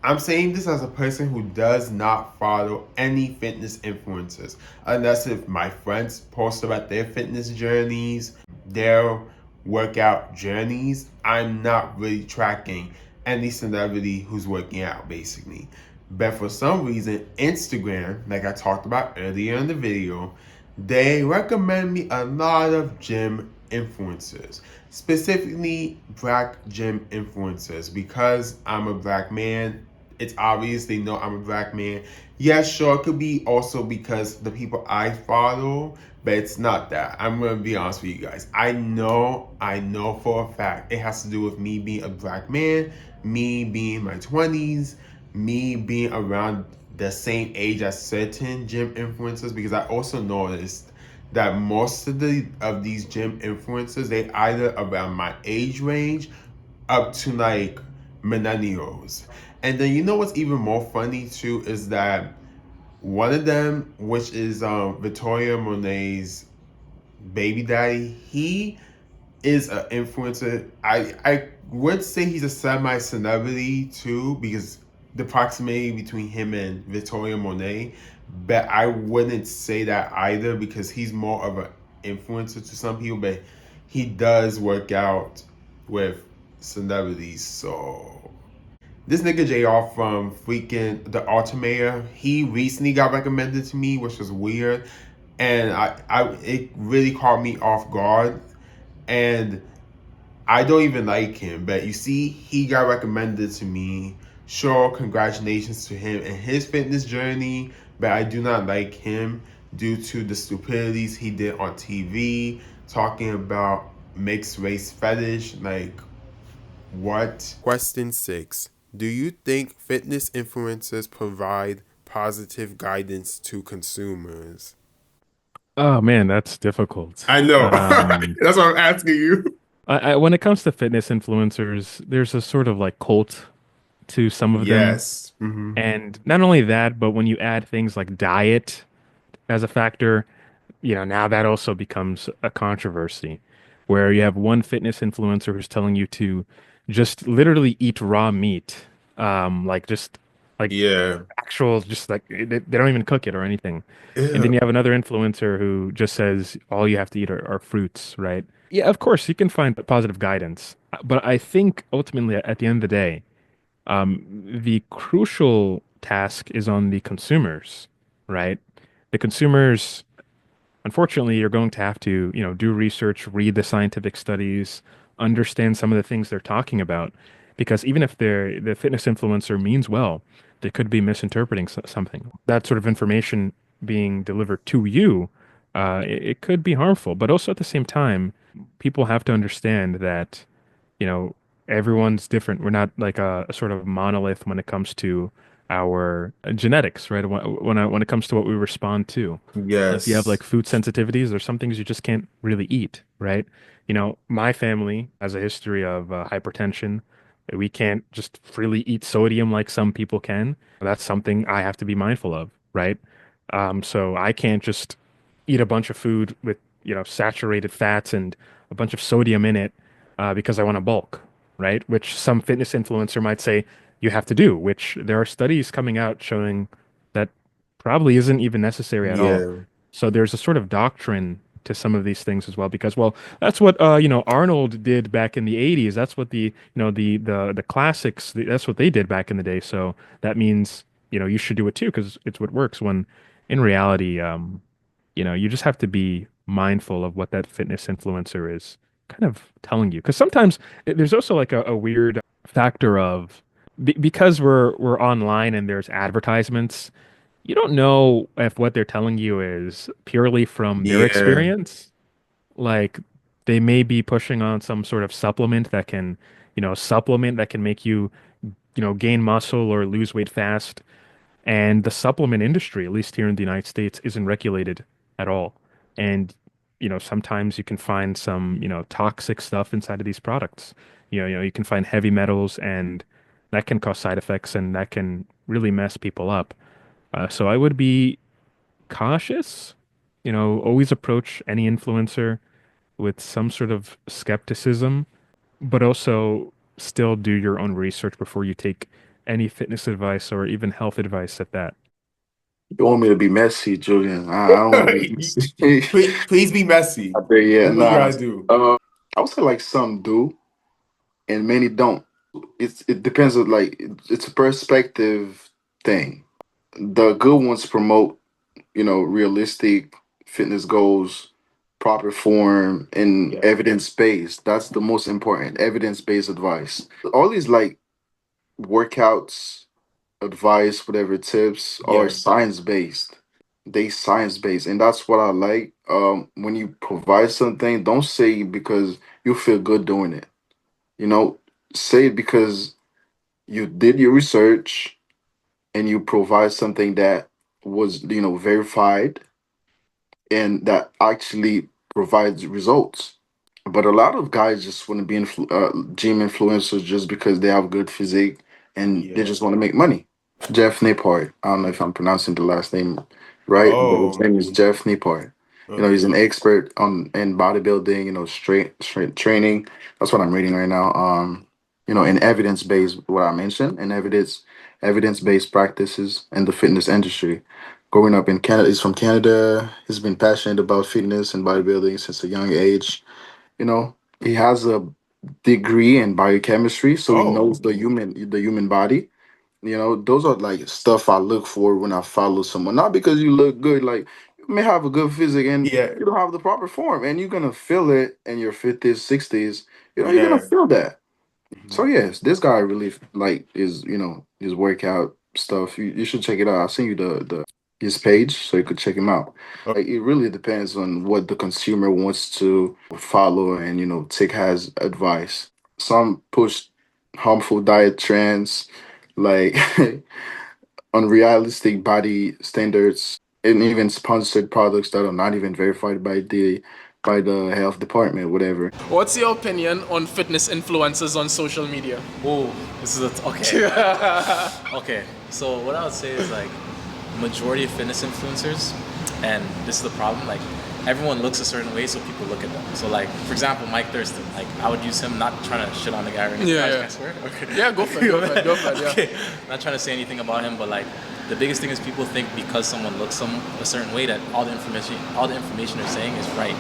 Speaker 5: I'm saying this as a person who does not follow any fitness influencers, unless if my friends post about their fitness journeys, their workout journeys. I'm not really tracking any celebrity who's working out, basically. But for some reason, Instagram, like I talked about earlier in the video, they recommend me a lot of gym influencers, specifically black gym influencers, because I'm a black man. It's obvious they know I'm a black man. Yeah, sure, it could be also because the people I follow, but it's not that. I'm gonna be honest with you guys. I know for a fact it has to do with me being a black man, me being in my 20s, me being around the same age as certain gym influencers, because I also noticed that most of these gym influencers, they either around my age range up to like millennials. And then you know what's even more funny too is that One of them, which is Victoria Monet's baby daddy, he is an influencer. I would say he's a semi celebrity too, because the proximity between him and Victoria Monet. But I wouldn't say that either, because he's more of an influencer to some people. But he does work out with celebrities. So this nigga JR from freaking the Ultimator, he recently got recommended to me, which was weird, and it really caught me off guard. And I don't even like him, but you see, he got recommended to me. Sure, congratulations to him and his fitness journey, but I do not like him due to the stupidities he did on TV, talking about mixed race fetish. Like, what? Question 6. Do you think fitness influencers provide positive guidance to consumers?
Speaker 6: Oh man, that's difficult.
Speaker 5: I know.
Speaker 6: Um,
Speaker 5: That's what I'm asking you.
Speaker 6: when it comes to fitness influencers, there's a sort of like cult to some of them.
Speaker 5: Yes. Hmm.
Speaker 6: And not only that, but when you add things like diet as a factor, now that also becomes a controversy where you have one fitness influencer who's telling you to just literally eat raw meat, like just like
Speaker 5: Yeah.
Speaker 6: actual, just like they don't even cook it or anything. And then
Speaker 5: Ew.
Speaker 6: you have another influencer who just says all you have to eat are fruits, right? Yeah, of course, you can find positive guidance. But I think ultimately, at the end of the day, the crucial task is on the consumers, right? The consumers, unfortunately, you're going to have to, do research, read the scientific studies, understand some of the things they're talking about, because even if the fitness influencer means well, they could be misinterpreting something. That sort of information being delivered to you, it could be harmful. But also at the same time, people have to understand that you know, everyone's different. We're not like a sort of monolith when it comes to our genetics, right? When it comes to what we respond to. If you have like
Speaker 5: Yes.
Speaker 6: food sensitivities, there's some things you just can't really eat, right? My family has a history of hypertension. We can't just freely eat sodium like some people can. That's something I have to be mindful of, right? So I can't just eat a bunch of food with, saturated fats and a bunch of sodium in it because I want to bulk, right? Which some fitness influencer might say you have to do, which there are studies coming out showing that probably isn't even necessary at all.
Speaker 5: Yeah.
Speaker 6: So there's a sort of doctrine to some of these things as well, because well, that's what Arnold did back in the 80s. That's what the classics. That's what they did back in the day. So that means you should do it too because it's what works. When in reality, you just have to be mindful of what that fitness influencer is kind of telling you. Because sometimes there's also like a weird factor of because we're online and there's advertisements, you don't know if what they're telling you is purely from their
Speaker 5: Yeah.
Speaker 6: experience. Like they may be pushing on some sort of supplement that can make you, gain muscle or lose weight fast. And the supplement industry, at least here in the United States, isn't regulated at all. And, sometimes you can find some, toxic stuff inside of these products. You can find heavy metals and that can cause side effects and that can really mess people up. So I would be cautious, always approach any influencer with some sort of skepticism, but also still do your own research before you take any fitness advice or even health advice at that.
Speaker 7: You want me to be messy, Julian? I don't want to be messy.
Speaker 5: Please be messy.
Speaker 7: I think, yeah,
Speaker 5: Do what you
Speaker 7: nah.
Speaker 5: gotta do.
Speaker 7: I would say like some do, and many don't. It depends on like it's a perspective thing. The good ones promote, realistic fitness goals, proper form, and
Speaker 5: Yeah.
Speaker 7: evidence based. That's the most important. Evidence based advice. All these like workouts, advice, whatever tips are
Speaker 5: Yeah.
Speaker 7: science based. They science based, and that's what I like. When you provide something, don't say because you feel good doing it. You know, say it because you did your research and you provide something that was, verified and that actually provides results. But a lot of guys just want to be gym influencers just because they have good physique and they
Speaker 5: Yeah.
Speaker 7: just want to make money. Jeff Nipart. I don't know if I'm pronouncing the last name right, but his
Speaker 5: Oh,
Speaker 7: name is Jeff Nipart. You know, he's
Speaker 5: okay.
Speaker 7: an expert on in bodybuilding. You know, straight training. That's what I'm reading right now. You know, in evidence based, what I mentioned, and evidence based practices in the fitness industry. Growing up in Canada, he's from Canada. He's been passionate about fitness and bodybuilding since a young age. You know, he has a degree in biochemistry, so he knows
Speaker 5: Oh,
Speaker 7: the human body. You know, those are like stuff I look for when I follow someone. Not because you look good, like you may have a good physique and
Speaker 5: yeah,
Speaker 7: you don't have the proper form, and you're gonna feel it in your 50s, 60s. You know, you're gonna
Speaker 5: yeah.
Speaker 7: feel that. So
Speaker 5: Mhm.
Speaker 7: yes, this guy really like is, you know, his workout stuff. You should check it out. I'll send you the his page so you could check him out. Like it really depends on what the consumer wants to follow and, you know, take as advice. Some push harmful diet trends, like unrealistic body standards, and even sponsored products that are not even verified by the health department, whatever.
Speaker 9: What's your opinion on fitness influencers on social media?
Speaker 10: Oh, this is okay. Okay, so what I would say is like majority of fitness influencers, and this is the problem. Like everyone looks a certain way, so people look at them. So like for example, Mike Thurston. Like I would use him, not trying to shit on the guy or anything.
Speaker 9: Yeah,
Speaker 10: Can
Speaker 9: yeah.
Speaker 10: I swear? Okay.
Speaker 9: Yeah, go for it, go for it, go for it, yeah.
Speaker 10: Okay. Not trying to say anything about him, but like the biggest thing is people think because someone looks a certain way that all the information they're saying is right.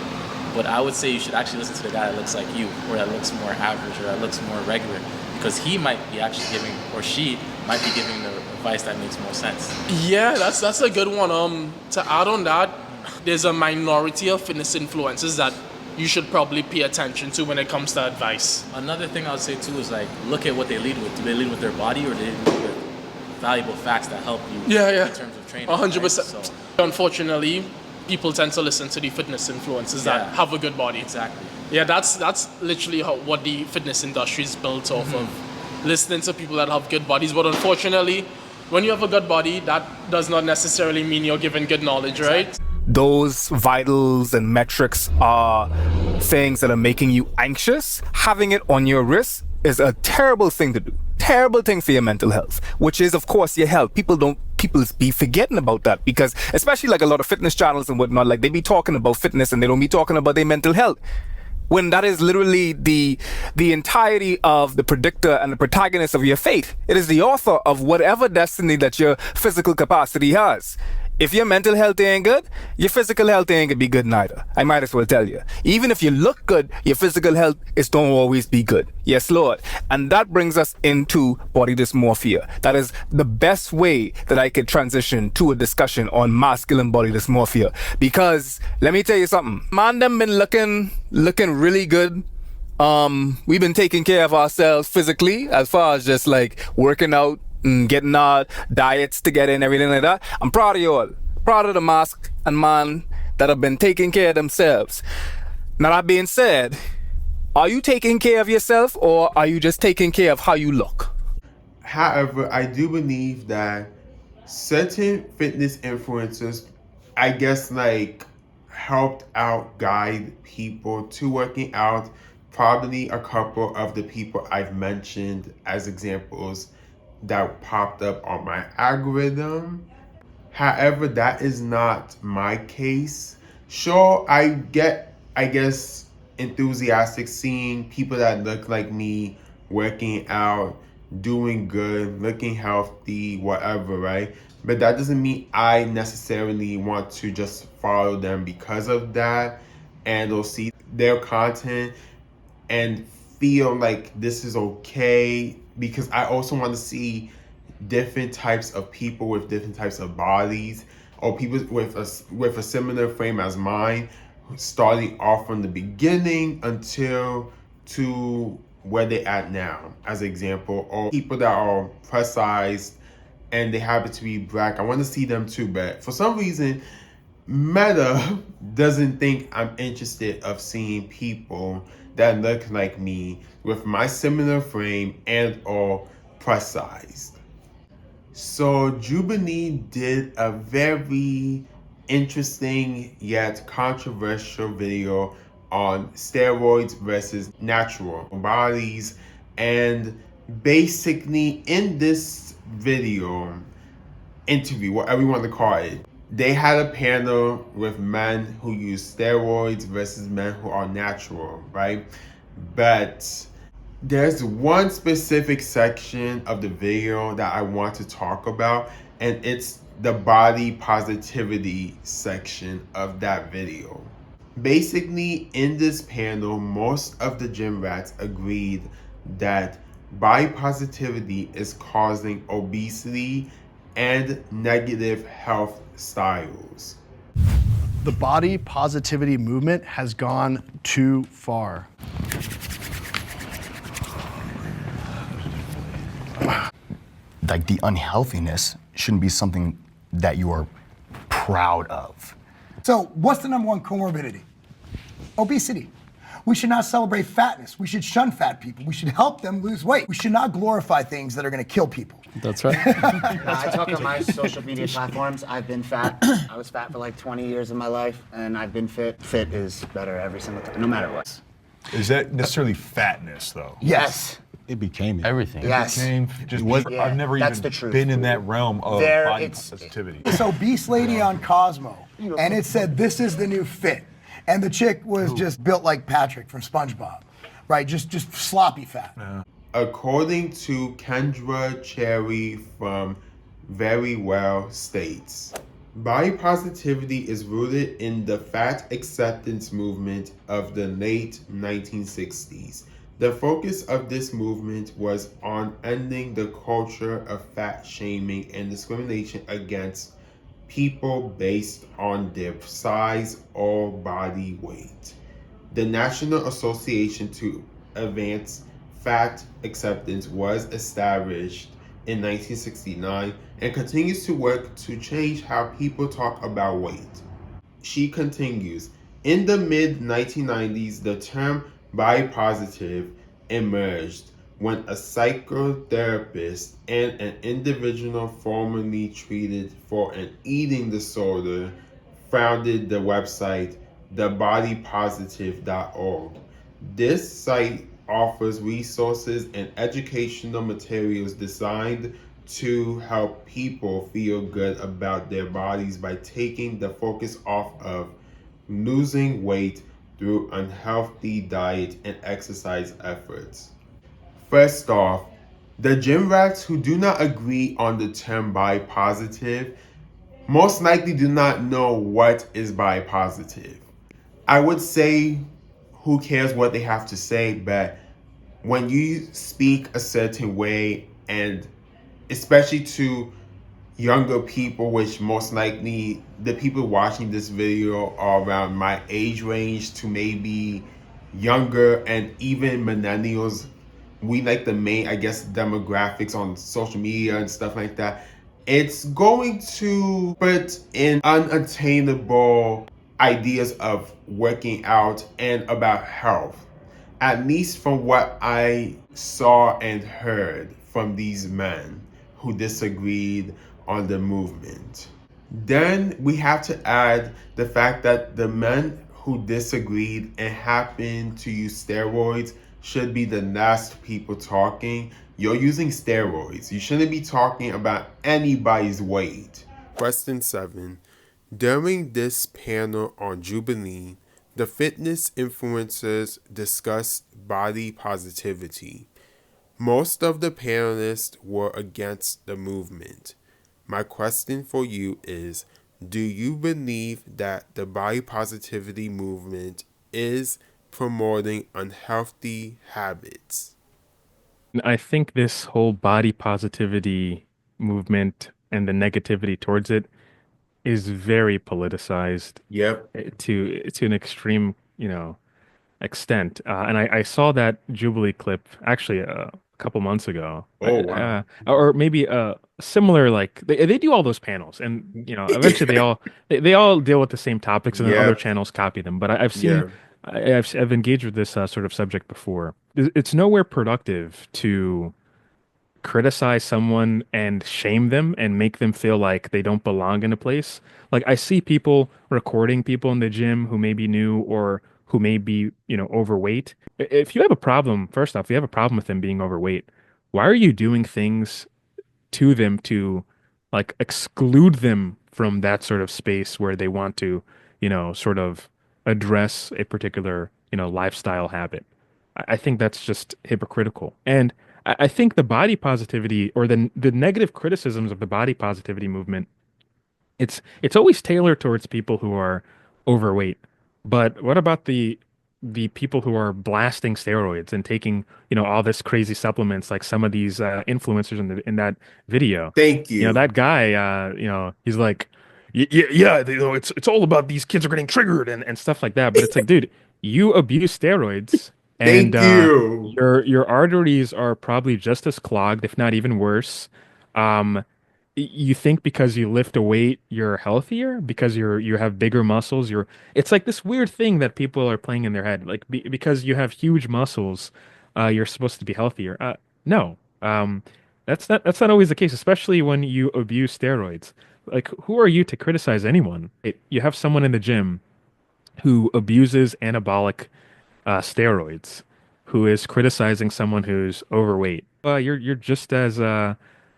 Speaker 10: But I would say you should actually listen to the guy that looks like you, or that looks more average, or that looks more regular, because he might be actually giving, or she might be giving the advice that makes more sense.
Speaker 9: Yeah, that's a good one. To add on that, there's a minority of fitness influencers that you should probably pay attention to when it comes to advice.
Speaker 10: Another thing I would say too is like look at what they lead with. Do they lead with their body, or do they lead with valuable facts that help you
Speaker 9: Yeah, yeah.
Speaker 10: in terms of training?
Speaker 9: 100%.
Speaker 10: Right? So,
Speaker 9: Unfortunately, people tend to listen to the fitness influencers that have a good body.
Speaker 10: exactly.
Speaker 9: Yeah, that's literally what the fitness industry is built off of. Listening to people that have good bodies. But unfortunately, when you have a good body, that does not necessarily mean you're given good knowledge, right?
Speaker 11: Those vitals and metrics are things that are making you anxious. Having it on your wrist is a terrible thing to do. Terrible thing for your mental health, which is of course your health. People be forgetting about that, because especially like a lot of fitness channels and whatnot, like they be talking about fitness and they don't be talking about their mental health, when that is literally the entirety of the predictor and the protagonist of your fate. It is the author of whatever destiny that your physical capacity has. If your mental health ain't good, your physical health ain't gonna be good neither. I might as well tell you. Even if you look good, your physical health is don't always be good. Yes, Lord. And that brings us into body dysmorphia. That is the best way that I could transition to a discussion on masculine body dysmorphia. Because let me tell you something. Man, them been looking really good. We've been taking care of ourselves physically, as far as just like working out and getting our diets together and everything like that. I'm proud of you all. Proud of the mask and man that have been taking care of themselves. Now that being said, are you taking care of yourself, or are you just taking care of how you look?
Speaker 5: However, I do believe that certain fitness influencers, I guess, like helped out guide people to working out. Probably a couple of the people I've mentioned as examples that popped up on my algorithm. However, that is not my case. Sure, I guess, enthusiastic seeing people that look like me working out, doing good, looking healthy, whatever, right? But that doesn't mean I necessarily want to just follow them because of that and they'll see their content and feel like this is okay, because I also want to see different types of people with different types of bodies, or people with a similar frame as mine, starting off from the beginning until to where they at now, as an example, or people that are plus sized and they happen to be black. I want to see them too, but for some reason Meta doesn't think I'm interested of seeing people that look like me with my similar frame and or plus sized. So Jubilee did a very interesting yet controversial video on steroids versus natural bodies, and basically in this video interview, whatever you want to call it. They had a panel with men who use steroids versus men who are natural, right? But there's one specific section of the video that I want to talk about, and it's the body positivity section of that video. Basically, in this panel, most of the gym rats agreed that body positivity is causing obesity and negative health styles.
Speaker 12: The body positivity movement has gone too far.
Speaker 13: Like, the unhealthiness shouldn't be something that you are proud of.
Speaker 14: So what's the number one comorbidity? Obesity. We should not celebrate fatness. We should shun fat people. We should help them lose weight. We should not glorify things that are going to kill people.
Speaker 6: That's right.
Speaker 15: I talk on my social media platforms. I've been fat. I was fat for like 20 years of my life, and I've been fit. Fit is better every single time, no matter what.
Speaker 2: Is that necessarily fatness, though?
Speaker 15: Yes.
Speaker 3: It became it.
Speaker 2: Everything.
Speaker 15: Yes.
Speaker 2: It became just,
Speaker 15: Yeah,
Speaker 2: I've never
Speaker 15: that's
Speaker 2: even
Speaker 15: the truth.
Speaker 2: been in that realm of body positivity.
Speaker 14: This obese lady on Cosmo, and it said, "This is the new fit." And the chick was just built like Patrick from SpongeBob, right? Just sloppy fat.
Speaker 5: According to Kendra Cherry from Very Well states, body positivity is rooted in the fat acceptance movement of the late 1960s. The focus of this movement was on ending the culture of fat shaming and discrimination against people based on their size or body weight. The National Association to Advance Fat Acceptance was established in 1969 and continues to work to change how people talk about weight. She continues, in the mid-1990s, the term body positive emerged when a psychotherapist and an individual formerly treated for an eating disorder founded the website thebodypositive.org. This site offers resources and educational materials designed to help people feel good about their bodies by taking the focus off of losing weight through unhealthy diet and exercise efforts. First off, the gym rats who do not agree on the term body positive most likely do not know what is body positive. I would say, who cares what they have to say, but when you speak a certain way, and especially to younger people, which most likely the people watching this video are around my age range to maybe younger, and even millennials, we like the main, I guess, demographics on social media and stuff like that. It's going to put in unattainable ideas of working out and about health, at least from what I saw and heard from these men who disagreed on the movement. Then we have to add the fact that the men who disagreed and happened to use steroids should be the last people talking. You're using steroids. You shouldn't be talking about anybody's weight. Question 7. During this panel on Jubilee, the fitness influencers discussed body positivity. Most of the panelists were against the movement. My question for you is, do you believe that the body positivity movement is promoting unhealthy habits?
Speaker 6: I think this whole body positivity movement and the negativity towards it is very politicized.
Speaker 5: Yep.
Speaker 6: To an extreme, extent. And I saw that Jubilee clip actually a couple months ago.
Speaker 5: Oh, wow.
Speaker 6: Or maybe similar, like they do all those panels, and eventually they all deal with the same topics, and then other channels copy them. But I've seen. I've engaged with this sort of subject before. It's nowhere productive to criticize someone and shame them and make them feel like they don't belong in a place. Like, I see people recording people in the gym who may be new or who may be, overweight. If you have a problem, first off, if you have a problem with them being overweight, why are you doing things to them to like exclude them from that sort of space where they want to, sort of address a particular, lifestyle habit. I think that's just hypocritical. And I think the body positivity or the negative criticisms of the body positivity movement, it's always tailored towards people who are overweight. But what about the people who are blasting steroids and taking, all this crazy supplements like some of these influencers in that video?
Speaker 5: Thank you.
Speaker 6: That guy, he's like, yeah, it's all about these kids are getting triggered and stuff like that. But it's like, dude, you abuse steroids, and
Speaker 5: Thank you.
Speaker 6: your arteries are probably just as clogged, if not even worse. Um, you think because you lift a weight you're healthier because you have bigger muscles. It's like this weird thing that people are playing in their head, like because you have huge muscles, you're supposed to be healthier. No, that's not always the case, especially when you abuse steroids. Like, who are you to criticize anyone? You have someone in the gym who abuses anabolic steroids, who is criticizing someone who's overweight. You're just as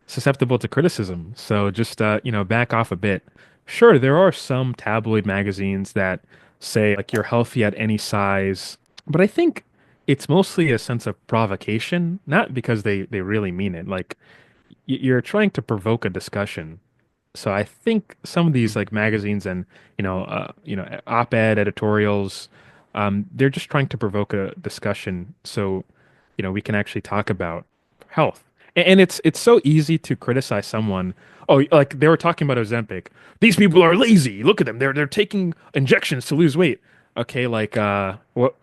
Speaker 6: susceptible to criticism. So just back off a bit. Sure, there are some tabloid magazines that say like you're healthy at any size, but I think it's mostly a sense of provocation, not because they really mean it. Like you're trying to provoke a discussion. So I think some of these like magazines and op-ed editorials, they're just trying to provoke a discussion so we can actually talk about health. And it's so easy to criticize someone. Oh, like they were talking about Ozempic. These people are lazy. Look at them. They're taking injections to lose weight. Okay, like what?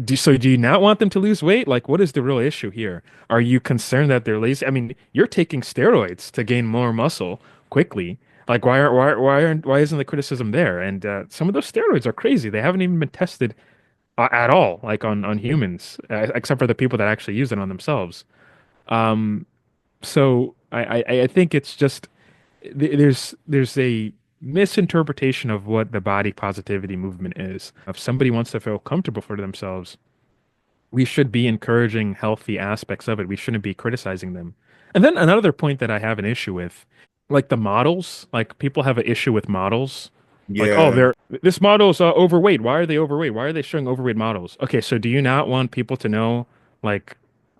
Speaker 6: Do you not want them to lose weight? Like, what is the real issue here? Are you concerned that they're lazy? I mean, you're taking steroids to gain more muscle quickly. Like, why isn't the criticism there? And some of those steroids are crazy. They haven't even been tested at all, like on humans, except for the people that actually use it on themselves. So I think it's just there's a misinterpretation of what the body positivity movement is. If somebody wants to feel comfortable for themselves, we should be encouraging healthy aspects of it. We shouldn't be criticizing them. And then another point that I have an issue with, like the models, like people have an issue with models. Like, oh, this model's overweight. Why are they overweight? Why are they showing overweight models? Okay, so do you not want people to know like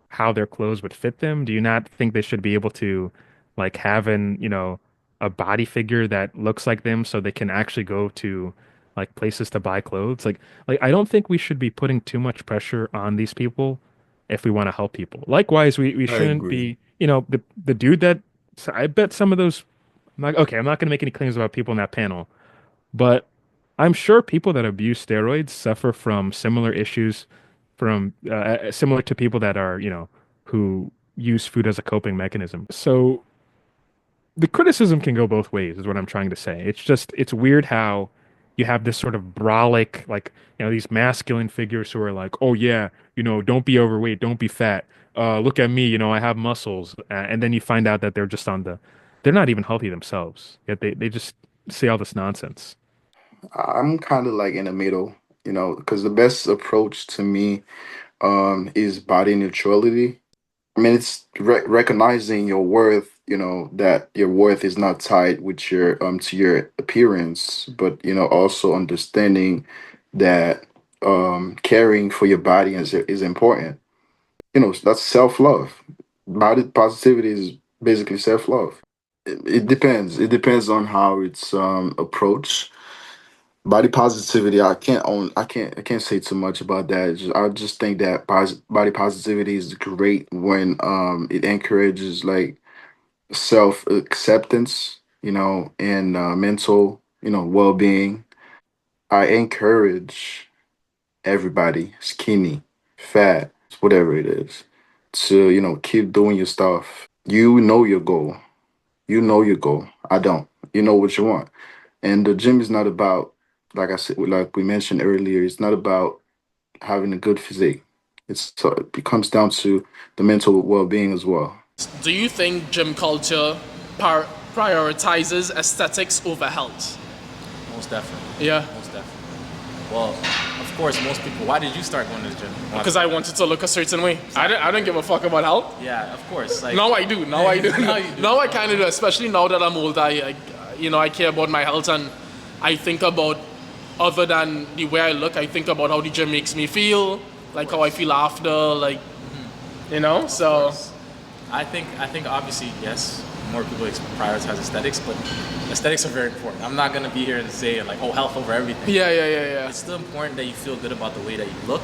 Speaker 6: how their clothes would fit them? Do you not think they should be able to like have a body figure that looks like them so they can actually go to like places to buy clothes? Like I don't think we should be putting too much pressure on these people if we want to help people. Likewise, we shouldn't be, the dude that I bet some of those I'm not going to make any claims about people in that panel, but I'm sure people that abuse steroids suffer from similar issues from similar to people that are, who use food as a coping mechanism. So the criticism can go both ways, is what I'm trying to say. It's weird how you have this sort of brolic, like, these masculine figures who are like, oh yeah, don't be overweight, don't be fat. Look at me, I have muscles. And then you find out that they're just they're not even healthy themselves. Yet they just say all this nonsense.
Speaker 7: I'm kind of like in the middle, because the best approach to me is body neutrality. I mean, it's recognizing your worth, that your worth is not tied with your to your appearance, but also understanding that caring for your body is important. That's self-love. Body positivity is basically self-love. It depends. It depends on how it's approached. Body positivity, I can't say too much about that. I just think that body positivity is great when it encourages like self acceptance, and mental, well-being. I encourage everybody, skinny, fat, whatever it is, to keep doing your stuff. You know your goal. You know your goal. I don't. You know what you want. And the gym is not about, like I said, like we mentioned earlier, it's not about having a good physique. It comes down to the mental well-being as well.
Speaker 9: Do you think gym culture prioritizes aesthetics over health?
Speaker 10: Most definitely.
Speaker 9: Yeah.
Speaker 10: Most definitely. Well, of course, most people, why did you start going to the gym?
Speaker 9: Because I wanted to look a certain way. I don't give a fuck about health.
Speaker 10: Yeah, of course. Like,
Speaker 9: Now I do. Now I do.
Speaker 10: Now you do.
Speaker 9: Now I kind of do, especially now that I'm older. I care about my health, and I think about, other than the way I look, I think about how the gym makes me feel, like how I feel after, like, so.
Speaker 10: I think obviously, yes, more people prioritize aesthetics, but aesthetics are very important. I'm not gonna be here to say like, oh, health over everything.
Speaker 9: Yeah.
Speaker 10: It's still important that you feel good about the way that you look,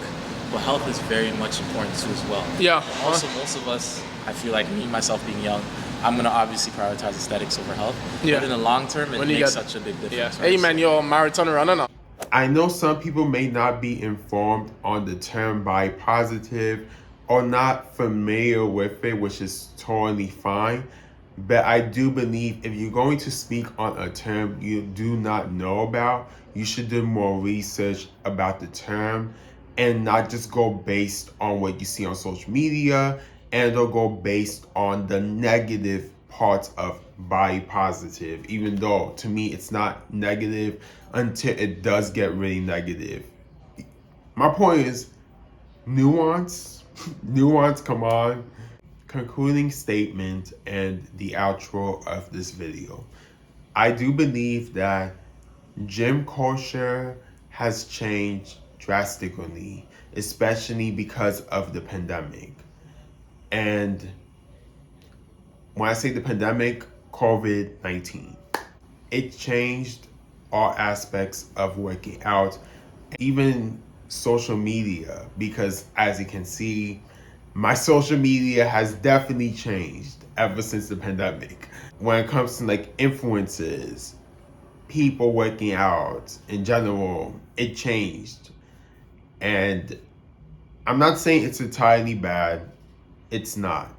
Speaker 10: but health is very much important too as well.
Speaker 9: Yeah.
Speaker 10: Also, most of us, I feel like me, myself being young, I'm gonna obviously prioritize aesthetics over health.
Speaker 9: Yeah.
Speaker 10: But in the long term, it makes such a big difference.
Speaker 9: Yeah.
Speaker 10: Right?
Speaker 9: Hey man, you're a marathon runner now.
Speaker 5: I know some people may not be informed on the term body positive or not familiar with it, which is totally fine. But I do believe if you're going to speak on a term you do not know about, you should do more research about the term and not just go based on what you see on social media and or go based on the negative parts of body positive, even though to me it's not negative until it does get really negative. My point is nuance, come on. Concluding statement and the outro of this video. I do believe that gym culture has changed drastically, especially because of the pandemic. And when I say the pandemic, COVID-19, it changed all aspects of working out, even social media, because as you can see, my social media has definitely changed ever since the pandemic. When it comes to like influencers, people working out in general, it changed. And I'm not saying it's entirely bad, it's not.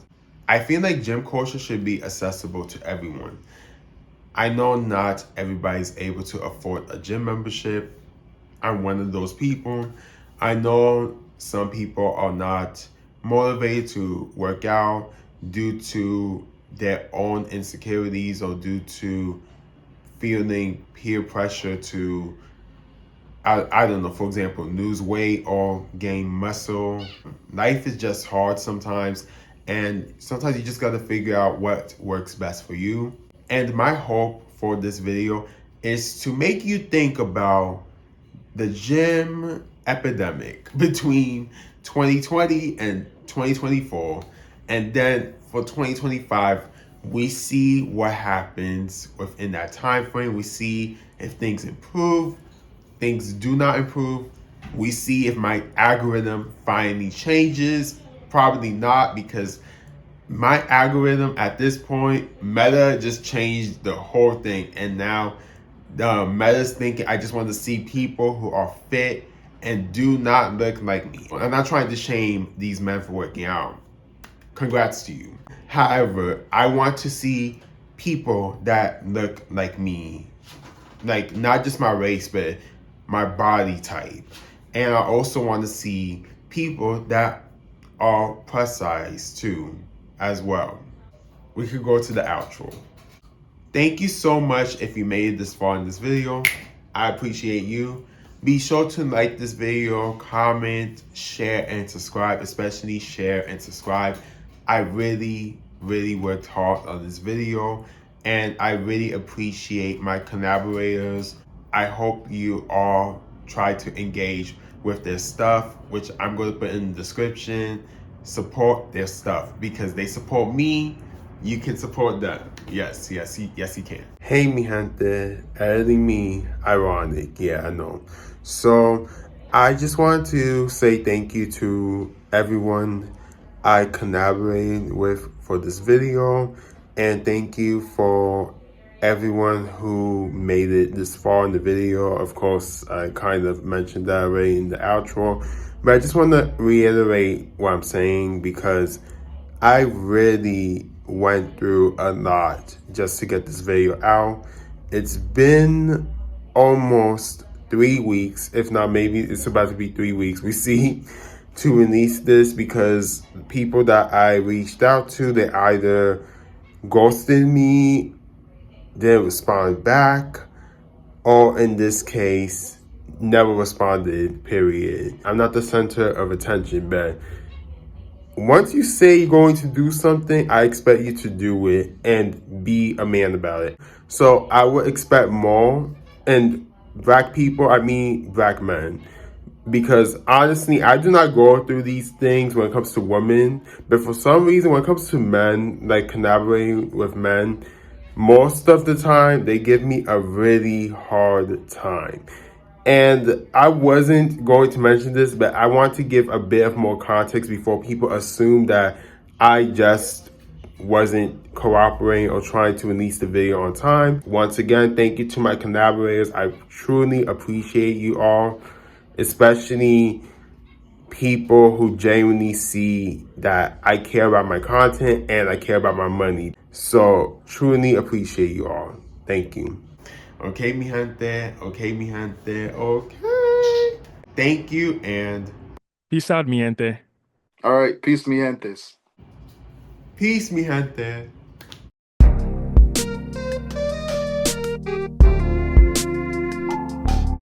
Speaker 5: I feel like gym culture should be accessible to everyone. I know not everybody's able to afford a gym membership. I'm one of those people. I know some people are not motivated to work out due to their own insecurities or due to feeling peer pressure to, I don't know, for example, lose weight or gain muscle. Life is just hard sometimes, and sometimes you just gotta figure out what works best for you. And my hope for this video is to make you think about the gym epidemic between 2020 and 2024, and then for 2025 we see what happens within that time frame. We see if things improve, things do not improve. We see if my algorithm finally changes. Probably not, because my algorithm at this point, Meta just changed the whole thing, and now the Meta's thinking I just want to see people who are fit and do not look like me. I'm not trying to shame these men for working out. Congrats to you. However, I want to see people that look like me. Like, not just my race, but my body type. And I also want to see people that are plus size too, as well. We could go to the outro. Thank you so much if you made it this far in this video. I appreciate you. Be sure to like this video, comment, share, and subscribe, especially share and subscribe. I really worked hard on this video, and I really appreciate my collaborators. I hope you all try to engage with their stuff, which I'm going to put in the description. Support their stuff, because they support me. You can support them. Yes, you can. Hey, mi gente. Editing me. Ironic. Yeah, I know. So, I just want to say thank you to everyone I collaborated with for this video. And thank you for everyone who made it this far in the video. Of course, I kind of mentioned that already in the outro. But I just want to reiterate what I'm saying, because I really went through a lot just to get this video out. It's been almost 3 weeks, if not maybe it's about to be 3 weeks. We see to release this, because people that I reached out to, they either ghosted me, didn't respond back, or in this case, never responded, period. I'm not the center of attention, but once you say you're going to do something, I expect you to do it and be a man about it. So I would expect more. And black people, I mean black men. Because honestly, I do not go through these things when it comes to women. But for some reason, when it comes to men, like collaborating with men, most of the time, they give me a really hard time. And I wasn't going to mention this, but I want to give a bit of more context before people assume that I just wasn't cooperating or trying to release the video on time. Once again, thank you to my collaborators. I truly appreciate you all, especially people who genuinely see that I care about my content and I care about my money. So truly appreciate you all. Thank you. Okay, mi gente. Okay, mi gente. Okay. Thank you and
Speaker 6: Peace out, mi gente.
Speaker 7: All right, peace, mi gentes.
Speaker 5: peace, mi gente.